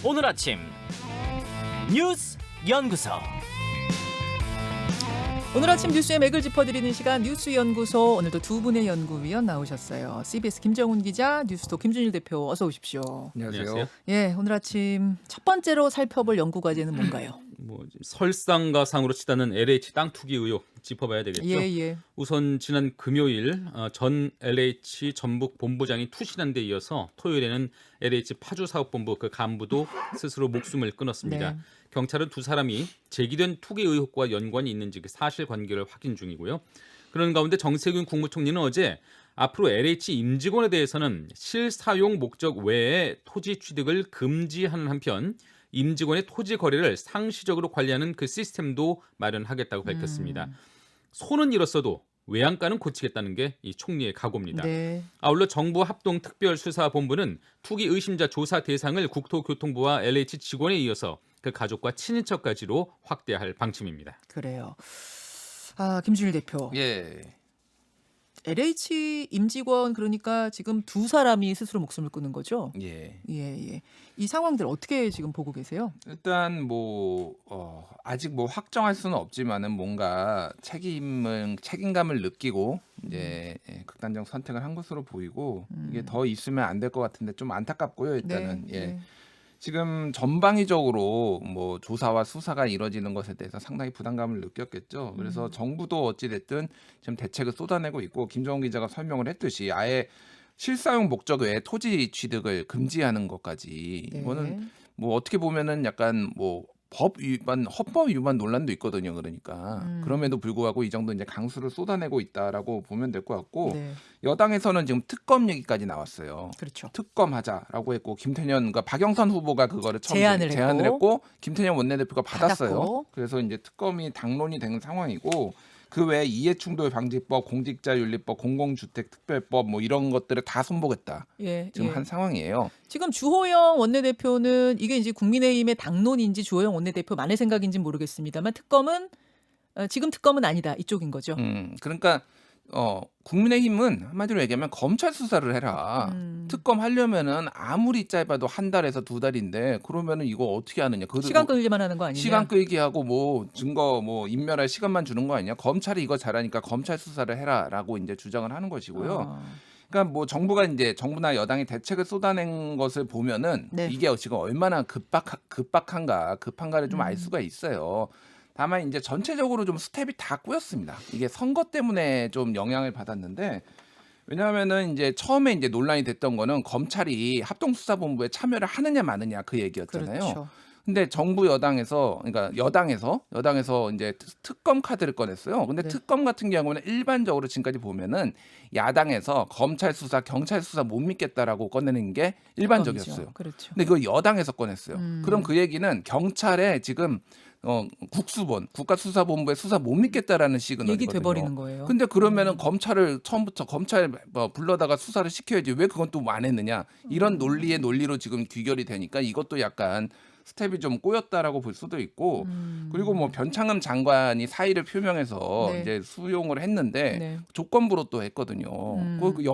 오늘 아침 뉴스 연구소. 오늘 아침 뉴스의 맥을 짚어드리는 시간 뉴스연구소. 오늘도 두 분의 연구위원 나오셨어요. CBS 김정훈 기자, 뉴스톱 김준일 대표, 어서 오십시오. 안녕하세요. 예, 오늘 아침 첫 번째로 살펴볼 연구 과제는 뭔가요? 설상가상으로 치닫는 LH 땅 투기 의혹 짚어봐야 되겠죠. 예. 우선 지난 금요일 전 LH 전북 본부장이 투신한 데 이어서 토요일에는 LH 파주사업본부 그 간부도 스스로 목숨을 끊었습니다. 네. 경찰은 두 사람이 제기된 투기 의혹과 연관이 있는지 그 사실관계를 확인 중이고요. 그런 가운데 정세균 국무총리는 어제 앞으로 LH 임직원에 대해서는 실사용 목적 외에 토지 취득을 금지하는 한편 임직원의 토지 거래를 상시적으로 관리하는 그 시스템도 마련하겠다고 밝혔습니다. 손은 잃었어도 외양간은 고치겠다는 게 이 총리의 각오입니다. 네. 아울러 정부 합동특별수사본부는 투기 의심자 조사 대상을 국토교통부와 LH 직원에 이어서 그 가족과 친인척까지로 확대할 방침입니다. 그래요. 김준일 대표. 예. LH 임직원 그러니까 지금 두 사람이 스스로 목숨을 끊은 거죠? 예. 예. 이 상황들 어떻게 지금 보고 계세요? 일단 아직 확정할 수는 없지만은 뭔가 책임감을 느끼고 이제 극단적 선택을 한 것으로 보이고 이게 더 있으면 안 될 것 같은데 좀 안타깝고요. 일단은 네. 지금 전방위적으로 조사와 수사가 이뤄지는 것에 대해서 상당히 부담감을 느꼈겠죠. 그래서 정부도 어찌됐든 지금 대책을 쏟아내고 있고 김정은 기자가 설명을 했듯이 아예 실사용 목적 외에 토지 취득을 금지하는 것까지 네. 이거는 어떻게 보면은 약간 법 위반, 헌법 위반 논란도 있거든요. 그러니까 그럼에도 불구하고 이 정도 이제 강수를 쏟아내고 있다라고 보면 될 것 같고 네. 여당에서는 지금 특검 얘기까지 나왔어요. 그렇죠. 특검하자라고 했고 그러니까 박영선 후보가 그거를 처음 제안을 했고 김태년 원내대표가 받았어요. 받았고. 그래서 이제 특검이 당론이 되는 상황이고 그 외에 이해충돌 방지법, 공직자윤리법, 공공주택특별법 이런 것들을 다 손보겠다. 지금 한 상황이에요. 지금 주호영 원내대표는 이게 이제 국민의힘의 당론인지 주호영 원내대표만의 생각인지 모르겠습니다만 지금 특검은 아니다 이쪽인 거죠. 그러니까 국민의힘은 한마디로 얘기하면 검찰 수사를 해라. 특검 하려면은 아무리 짧아도 한 달에서 두 달인데 그러면은 이거 어떻게 하느냐? 시간 끌기만 하는 거 아니냐? 시간 끌기 하고 증거 인멸할 시간만 주는 거 아니냐? 검찰이 이거 잘하니까 검찰 수사를 해라라고 이제 주장을 하는 것이고요. 그러니까 정부나 여당이 대책을 쏟아낸 것을 보면은 네. 이게 지금 얼마나 급한가를 좀 알 수가 있어요. 다만 이제 전체적으로 좀 스텝이 다 꼬였습니다. 이게 선거 때문에 좀 영향을 받았는데 왜냐하면은 이제 처음에 이제 논란이 됐던 거는 검찰이 합동수사본부에 참여를 하느냐 마느냐 그 얘기였잖아요. 그렇죠. 근데 정부 여당에서 이제 특검 카드를 꺼냈어요. 근데 네. 특검 같은 경우는 일반적으로 지금까지 보면은 야당에서 검찰 수사, 경찰 수사 못 믿겠다라고 꺼내는 게 일반적이었어요. 그렇죠. 근데 그거 여당에서 꺼냈어요. 그럼 그 얘기는 경찰에 지금 국수본 국가수사본부의 수사 못 믿겠다라는 시그널이거든요. 얘기 돼버리는 거예요. 근데 그러면은 검찰을 처음부터 불러다가 수사를 시켜야지 왜 그건 또 안 했느냐 이런 논리로 지금 귀결이 되니까 이것도 약간 스텝이 좀 꼬였다라고 볼 수도 있고 그리고 변창흠 장관이 사의를 표명해서 네. 이제 수용을 했는데 네. 조건부로 또 했거든요.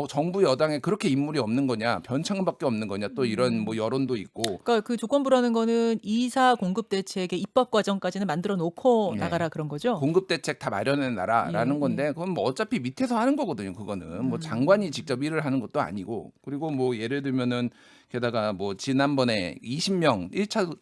정부 여당에 그렇게 인물이 없는 거냐 변창흠밖에 없는 거냐 또 이런 여론도 있고 그러니까 그 조건부라는 거는 이사 공급 대책의 입법 과정까지는 만들어 놓고 네. 나가라 그런 거죠. 공급 대책 다 마련해 놔라라는 예. 건데 그건 어차피 밑에서 하는 거거든요. 그거는 장관이 직접 일을 하는 것도 아니고 그리고 예를 들면은 게다가 지난번에 20명 1차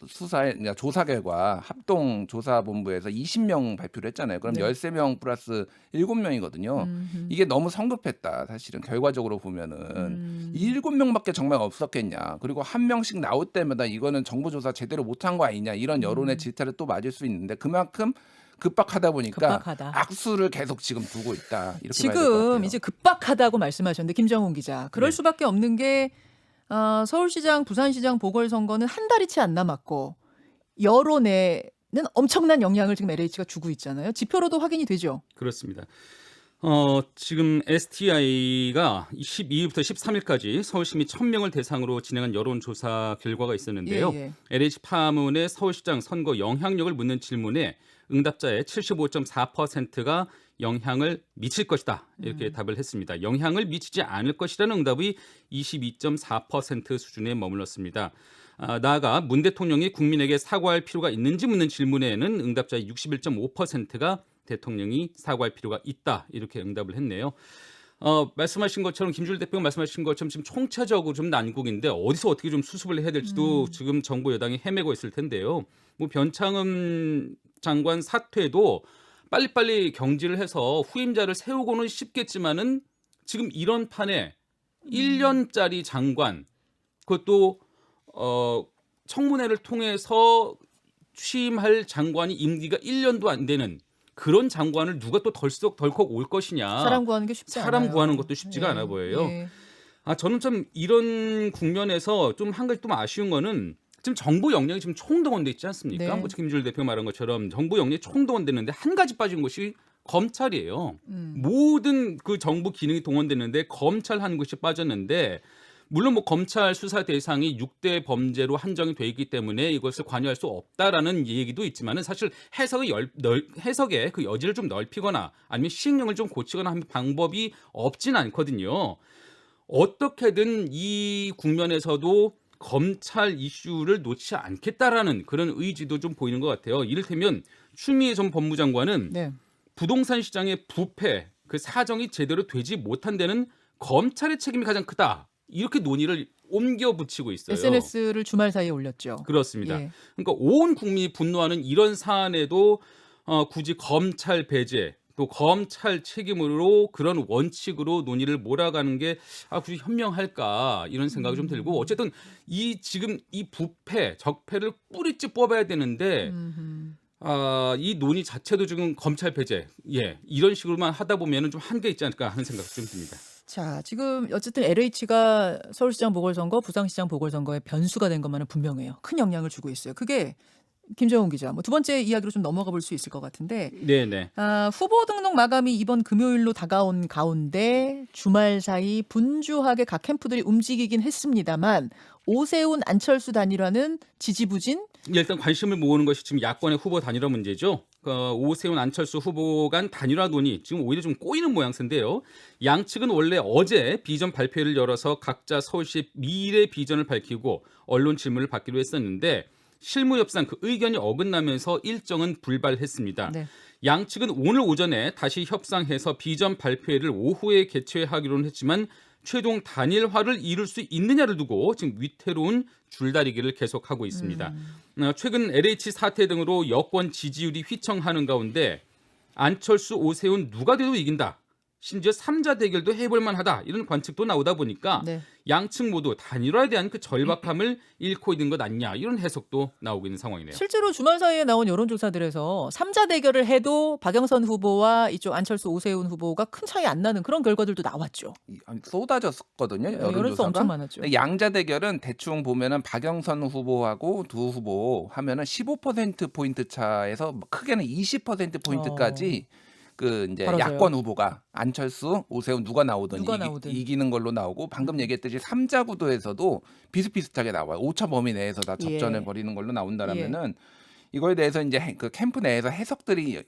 조사 결과 합동조사본부에서 20명 발표를 했잖아요. 그럼 네. 13명 플러스 7명이거든요. 이게 너무 성급했다. 사실은 결과적으로 보면은 이 7명밖에 정말 없었겠냐. 그리고 한 명씩 나올 때마다 이거는 정부 조사 제대로 못한 거 아니냐. 이런 여론의 질타를 또 맞을 수 있는데 그만큼 급박하다 보니까 악수를 계속 지금 두고 있다. 이렇게 지금 봐야 될 것 같아요. 이제 급박하다고 말씀하셨는데 김정훈 기자 그럴 네. 수밖에 없는 게 서울시장, 부산시장 보궐선거는 한 달이 채 안 남았고 여론에는 엄청난 영향을 지금 LH가 주고 있잖아요. 지표로도 확인이 되죠. 그렇습니다. 지금 STI가 12일부터 13일까지 서울시민 1,000명을 대상으로 진행한 여론조사 결과가 있었는데요. 예. LH 파문의 서울시장 선거 영향력을 묻는 질문에 응답자의 75.4%가 영향을 미칠 것이다. 이렇게 답을 했습니다. 영향을 미치지 않을 것이라는 응답이 22.4% 수준에 머물렀습니다. 나아가 문 대통령이 국민에게 사과할 필요가 있는지 묻는 질문에는 응답자의 61.5%가 대통령이 사과할 필요가 있다 이렇게 응답을 했네요. 말씀하신 것처럼 김주일 대표가 말씀하신 것처럼 지금 총체적으로 좀 난국인데 어디서 어떻게 좀 수습을 해야 될지도 지금 정부 여당이 헤매고 있을 텐데요. 뭐 변창흠 장관 사퇴도 빨리빨리 경질을 해서 후임자를 세우고는 싶겠지만은 지금 이런 판에 1년짜리 장관 그것도 청문회를 통해서 취임할 장관이 임기가 1년도 안 되는 그런 장관을 누가 또 덜컥 올 것이냐. 사람 구하는 게 쉽지 않아요. 사람 구하는 것도 쉽지가 않아 보여요. 저는 좀 이런 국면에서 좀 한 가지 좀 아쉬운 거는 지금 정부 역량이 지금 총동원돼 있지 않습니까? 네. 뭐 김주일 대표가 말한 것처럼 정부 역량이 총동원됐는데 한 가지 빠진 것이 검찰이에요. 모든 그 정부 기능이 동원됐는데 검찰 한 곳이 빠졌는데 물론 뭐 검찰 수사 대상이 6대 범죄로 한정이 돼 있기 때문에 이것을 관여할 수 없다라는 얘기도 있지만은 사실 해석의 그 여지를 좀 넓히거나 아니면 시행령을 좀 고치거나 하는 방법이 없진 않거든요. 어떻게든 이 국면에서도 검찰 이슈를 놓지 않겠다라는 그런 의지도 좀 보이는 것 같아요. 이를테면 추미애 전 법무장관은 네. 부동산 시장의 부패, 그 사정이 제대로 되지 못한 데는 검찰의 책임이 가장 크다. 이렇게 논의를 옮겨 붙이고 있어요. SNS를 주말 사이에 올렸죠. 그렇습니다. 예. 그러니까 온 국민이 분노하는 이런 사안에도 굳이 검찰 배제 또 검찰 책임으로 그런 원칙으로 논의를 몰아가는 게 굳이 현명할까 이런 생각이 좀 들고 어쨌든 지금 이 부패 적폐를 뿌리째 뽑아야 되는데 이 논의 자체도 지금 검찰 배제 이런 식으로만 하다 보면은 좀 한계 있지 않을까 하는 생각이 좀 듭니다. 자, 지금 어쨌든 LH가 서울시장 보궐선거, 부산시장 보궐선거에 변수가 된 것만은 분명해요. 큰 영향을 주고 있어요. 그게 김정훈 기자, 뭐 두 번째 이야기로 좀 넘어가 볼 수 있을 것 같은데 네네. 후보 등록 마감이 이번 금요일로 다가온 가운데 주말 사이 분주하게 각 캠프들이 움직이긴 했습니다만 오세훈 안철수 단일화는 지지부진? 일단 관심을 모으는 것이 지금 야권의 후보 단일화 문제죠. 오세훈 안철수 후보 간 단일화 논의 지금 오히려 좀 꼬이는 모양새인데요. 양측은 원래 어제 비전 발표를 열어서 각자 서울시 미래 비전을 밝히고 언론 질문을 받기로 했었는데 실무 협상 그 의견이 어긋나면서 일정은 불발했습니다. 네. 양측은 오늘 오전에 다시 협상해서 비전 발표회를 오후에 개최하기로는 했지만 최종 단일화를 이룰 수 있느냐를 두고 지금 위태로운 줄다리기를 계속하고 있습니다. 최근 LH 사태 등으로 여권 지지율이 휘청하는 가운데 안철수, 오세훈 누가 돼도 이긴다. 심지어 3자 대결도 해볼 만하다. 이런 관측도 나오다 보니까 네. 양측 모두 단일화에 대한 그 절박함을 잃고 있는 것 아니냐. 이런 해석도 나오고 있는 상황이네요. 실제로 주말 사이에 나온 여론조사들에서 3자 대결을 해도 박영선 후보와 이쪽 안철수, 오세훈 후보가 큰 차이 안 나는 그런 결과들도 나왔죠. 쏟아졌거든요. 여론조사 여론조사가. 엄청 많았죠. 양자 대결은 대충 보면은 박영선 후보하고 두 후보 하면은 15% 포인트 차에서 크게는 20% 포인트까지 그 이제 벌어져요. 야권 후보가 안철수, 오세훈 누가 나오든 이기는 걸로 나오고 방금 얘기했듯이 3자 구도에서도 비슷비슷하게 나와요. 오차 범위 내에서 다 접전을 벌이는 걸로 나온다라면은 이거에 대해서 이제 그 캠프 내에서 해석들이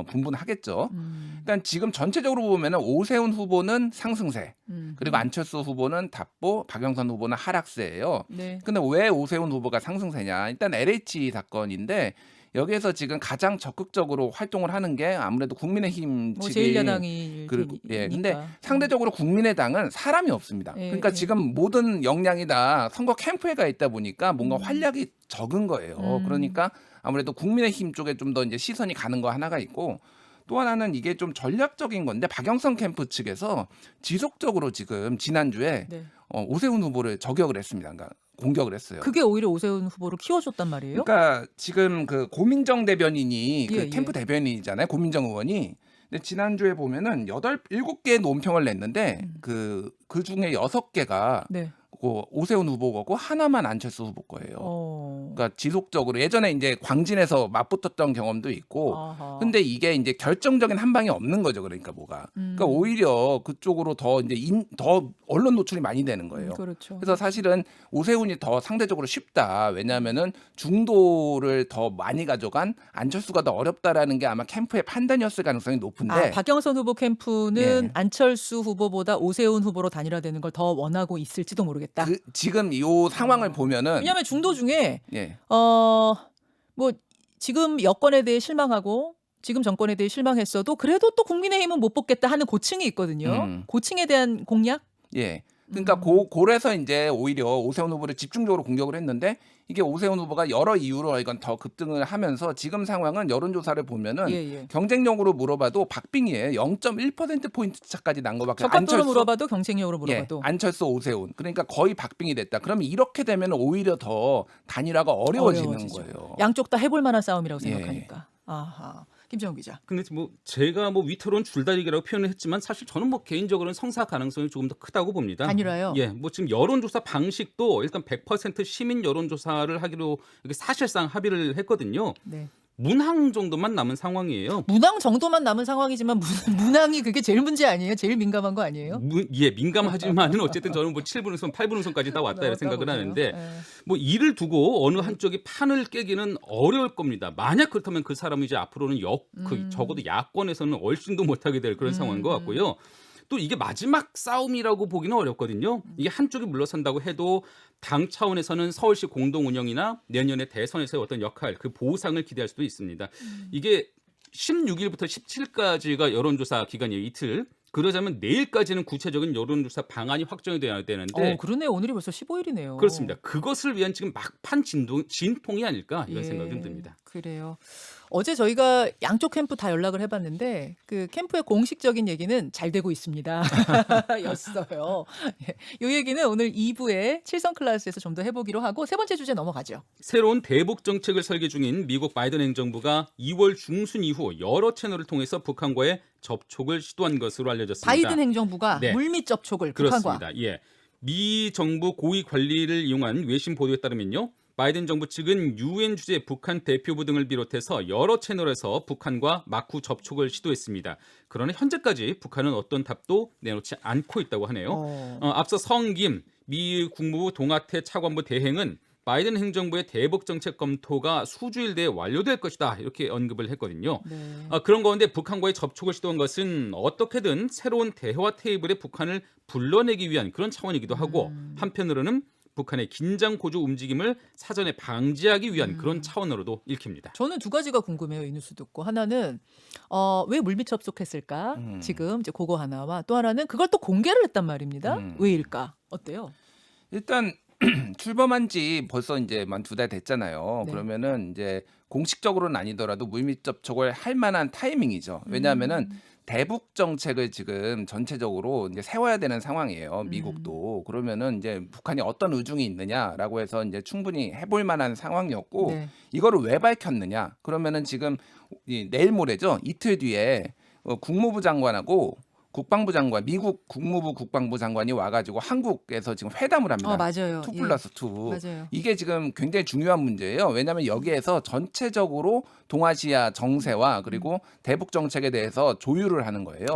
분분하겠죠. 일단 지금 전체적으로 보면은 오세훈 후보는 상승세, 그리고 안철수 후보는 답보, 박영선 후보는 하락세예요. 네. 근데 왜 오세훈 후보가 상승세냐? 일단 LH 사건인데 여기에서 지금 가장 적극적으로 활동을 하는 게 아무래도 국민의힘 뭐 측이 제1야당이 근데 상대적으로 국민의당은 사람이 없습니다. 그러니까 지금 모든 역량이 다 선거 캠프에 가 있다 보니까 뭔가 활약이 적은 거예요. 그러니까 아무래도 국민의힘 쪽에 좀 더 이제 시선이 가는 거 하나가 있고 또 하나는 이게 좀 전략적인 건데 박영선 캠프 측에서 지속적으로 지금 지난주에 오세훈 후보를 저격을 했습니다. 그러니까 공격을 했어요. 그게 오히려 오세훈 후보를 키워줬단 말이에요? 그러니까 지금 그 고민정 대변인이 예, 그 캠프 대변인이잖아요. 고민정 의원이. 근데 지난주에 보면은 7개의 논평을 냈는데 그 중에 6개가 네. 오세훈 후보 거고 하나만 안철수 후보 거예요. 그러니까 지속적으로 예전에 이제 광진에서 맞붙었던 경험도 있고 아하. 근데 이게 이제 결정적인 한 방이 없는 거죠. 그러니까 뭐가. 그러니까 오히려 그쪽으로 더 이제 더 언론 노출이 많이 되는 거예요. 그렇죠. 그래서 사실은 오세훈이 더 상대적으로 쉽다. 왜냐하면은 중도를 더 많이 가져간 안철수가 더 어렵다라는 게 아마 캠프의 판단이었을 가능성이 높은데 박영선 후보 캠프는 예. 안철수 후보보다 오세훈 후보로 단일화되는 걸 더 원하고 있을지도 모르겠다. 지금 이 상황을 보면은 왜냐하면 중도 중에 예. 뭐 지금 여권에 대해 실망하고 지금 정권에 대해 실망했어도 그래도 또 국민의힘은 못 뽑겠다 하는 고층이 있거든요. 고층에 대한 공약? 예. 그러니까 고래서 이제 오히려 오세훈 후보를 집중적으로 공격을 했는데 이게 오세훈 후보가 여러 이유로 이건 더 급등을 하면서 지금 상황은 여론조사를 보면은 예. 경쟁력으로 물어봐도 박빙이에요. 0.1%포인트 차까지 난 거밖에 적합도로 물어봐도 경쟁력으로 물어봐도. 안철수 오세훈. 그러니까 거의 박빙이 됐다. 그러면 이렇게 되면 오히려 더 단일화가 어려워지는 어려워지죠. 거예요. 양쪽 다 해볼 만한 싸움이라고 예. 생각하니까. 아하. 김정은 기자. 근데 뭐 제가 뭐 위태로운 줄다리기라고 표현을 했지만 사실 저는 뭐 개인적으로는 성사 가능성이 조금 더 크다고 봅니다. 단일화요? 예, 뭐 지금 여론조사 방식도 일단 100% 시민 여론조사를 하기로 이렇게 사실상 합의를 했거든요. 네. 문항 정도만 남은 상황이에요. 문항 정도만 남은 상황이지만 문항이 그게 제일 문제 아니에요? 제일 민감한 거 아니에요? 민감하지만은 어쨌든 저는 뭐 7분 우선 8분 우선까지 다 왔다 이렇게 생각을 하는데 예. 뭐 이를 두고 어느 한쪽이 판을 깨기는 어려울 겁니다. 만약 그렇다면 그 사람이 이제 앞으로는 적어도 야권에서는 얼씬도 못하게 될 그런 상황인 것 같고요. 또 이게 마지막 싸움이라고 보기는 어렵거든요. 이게 한쪽이 물러선다고 해도 당 차원에서는 서울시 공동 운영이나 내년에 대선에서의 어떤 역할, 그 보상을 기대할 수도 있습니다. 이게 16일부터 17일까지가 여론조사 기간이에요. 이틀. 그러자면 내일까지는 구체적인 여론조사 방안이 확정이 돼야 되는데 그러네. 오늘이 벌써 15일이네요. 그렇습니다. 그것을 위한 지금 막판 진통이 아닐까 이런 생각이 좀 듭니다. 그래요. 어제 저희가 양쪽 캠프 다 연락을 해봤는데 그 캠프의 공식적인 얘기는 잘 되고 있습니다. 였어요. 이 얘기는 오늘 2부에 7선 클래스에서 좀 더 해보기로 하고 세 번째 주제 넘어가죠. 새로운 대북 정책을 설계 중인 미국 바이든 행정부가 2월 중순 이후 여러 채널을 통해서 북한과의 접촉을 시도한 것으로 알려졌습니다. 바이든 행정부가 네. 물밑 접촉을 그렇습니다. 북한과. 예. 미 정부 고위 관리를 이용한 외신 보도에 따르면요. 바이든 정부 측은 UN 주재 북한 대표부 등을 비롯해서 여러 채널에서 북한과 막후 접촉을 시도했습니다. 그러나 현재까지 북한은 어떤 답도 내놓지 않고 있다고 하네요. 앞서 성김 미 국무부 동아태 차관부 대행은 바이든 행정부의 대북 정책 검토가 수주일 내에 완료될 것이다 이렇게 언급을 했거든요. 네. 그런 가운데 북한과의 접촉을 시도한 것은 어떻게든 새로운 대화 테이블에 북한을 불러내기 위한 그런 차원이기도 하고 한편으로는 북한의 긴장 고조 움직임을 사전에 방지하기 위한 그런 차원으로도 읽힙니다. 저는 두 가지가 궁금해요. 이 뉴스 듣고. 하나는 왜 물밑 접촉했을까? 지금 이제 그거 하나와 또 하나는 그걸 또 공개를 했단 말입니다. 왜일까? 어때요? 일단 출범한 지 벌써 이제 만 2달 됐잖아요. 네. 그러면은 이제 공식적으로는 아니더라도 물밑 접촉을 할 만한 타이밍이죠. 왜냐하면은 대북 정책을 지금 전체적으로 이제 세워야 되는 상황이에요. 미국도. 그러면은 이제 북한이 어떤 의중이 있느냐라고 해서 이제 충분히 해볼 만한 상황이었고 네. 이거를 왜 밝혔느냐? 그러면은 지금 내일 모레죠. 이틀 뒤에 국무부 장관하고 국방부 장관, 미국 국무부 국방부 장관이 와가지고 한국에서 지금 회담을 합니다. 맞아요. 2+2. 맞아요. 이게 지금 굉장히 중요한 문제예요. 왜냐하면 여기에서 전체적으로 동아시아 정세와 그리고 대북 정책에 대해서 조율을 하는 거예요.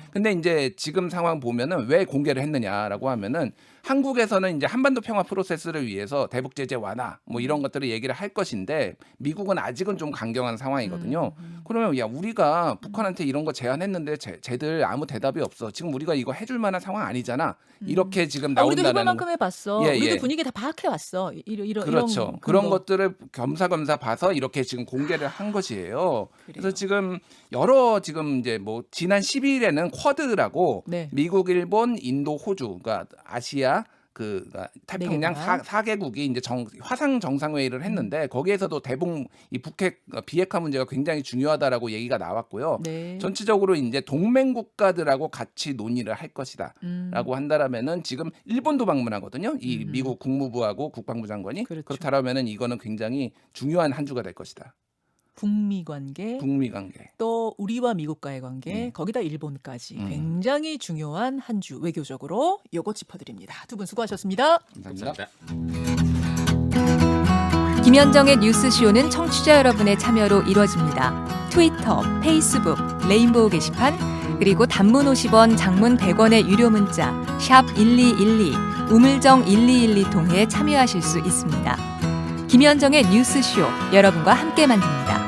근데 이제 지금 상황 보면은 왜 공개를 했느냐라고 하면은 한국에서는 이제 한반도 평화 프로세스를 위해서 대북 제재 완화 뭐 이런 것들을 얘기를 할 것인데 미국은 아직은 좀 강경한 상황이거든요. 그러면 야 우리가 북한한테 이런 거 제안했는데 쟤들 아무 대답이 없어. 지금 우리가 이거 해줄 만한 상황 아니잖아. 이렇게 지금 우리도 해볼 나온다는 만큼 해봤어. 예, 우리도 예. 분위기 다 파악해 왔어. 이런 그렇죠. 그런 것들을 겸사겸사 봐서 이렇게 지금 공개를 한 것이에요. 그래서 지금 여러 지금 이제 뭐 지난 12일에는 쿼드라고 네. 미국, 일본, 인도, 호주, 그러니까 아시아 그 태평양 네 개나. 4개국이 이제 화상 정상회의를 했는데 거기에서도 대북 이 북핵 비핵화 문제가 굉장히 중요하다라고 얘기가 나왔고요. 네. 전체적으로 이제 동맹 국가들하고 같이 논의를 할 것이다라고 한다라면은 지금 일본도 방문하거든요. 이 미국 국무부하고 국방부 장관이 그렇죠. 그렇다라면은 이거는 굉장히 중요한 한 주가 될 것이다. 북미 관계, 북미 관계. 또 우리와 미국과의 관계, 거기다 일본까지 굉장히 중요한 한 주 외교적으로 요거 짚어드립니다. 두 분 수고하셨습니다. 감사합니다. 감사합니다. 김현정의 뉴스쇼는 청취자 여러분의 참여로 이루어집니다. 트위터, 페이스북, 레인보우 게시판, 그리고 단문 50원, 장문 100원의 유료 문자 샵 1212, 우물정 1212 통해 참여하실 수 있습니다. 김현정의 뉴스쇼, 여러분과 함께 만듭니다.